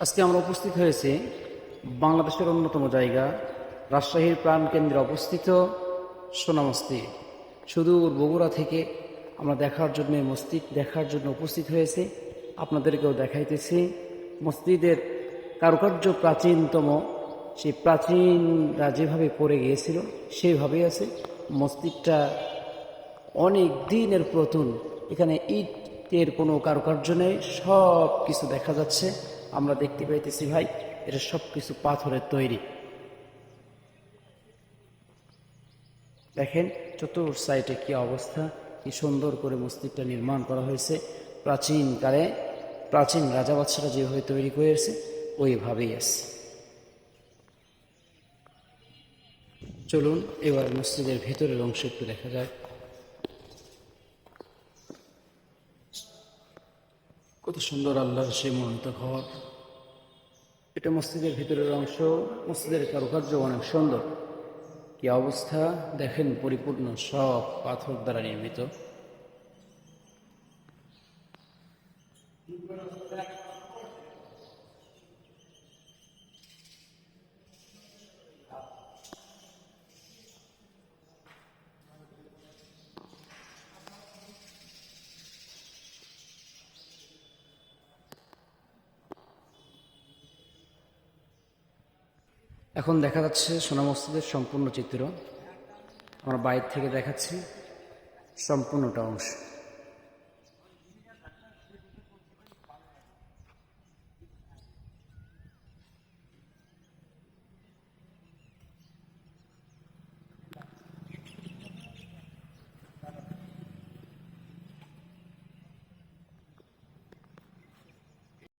আজকে আমরা উপস্থিত হয়েছি বাংলাদেশের অন্যতম জায়গা রাজশাহীর প্রাণকেন্দ্রে অবস্থিত সোনা মসজিদ। সুদূর বগুড়া থেকে আমরা দেখার জন্য মসজিদ দেখার জন্য উপস্থিত হয়েছি। আপনাদেরকেও দেখাইতেছি মসজিদের কারুকার্য প্রাচীনতম, সেই প্রাচীনরা যেভাবে করে গিয়েছিল সেইভাবেই আছে। মসজিদটা অনেক দিনের পুরাতন, এখানে ইটের কোনো কারুকার্য নেই, সব কিছু দেখা যাচ্ছে। আমরা দেখতে পাইতেছি ভাই, এটা সব কিছু পাথরের তৈরি। দেখেন চতুর সাইডে কি অবস্থা, কি সুন্দর করে মসজিদটা নির্মাণ করা হয়েছে। প্রাচীনকালে প্রাচীন রাজা বাদশারা যেভাবে তৈরি করেছে ওইভাবেই আছে। চলুন এবার মসজিদের ভেতরের অংশ একটু দেখা যায়। কত সুন্দর আল্লাহর সেই মনোনীত ঘর। এটা মসজিদের ভিতরের অংশ। মসজিদের কারুকার্য অনেক সুন্দর। কি অবস্থা দেখেন, পরিপূর্ণ সব পাথর দ্বারা নির্মিত। এখন দেখা যাচ্ছে সোনা মসজিদের সম্পূর্ণ চিত্র। আমরা বাইরে থেকে দেখাচ্ছি সম্পূর্ণটা অংশ।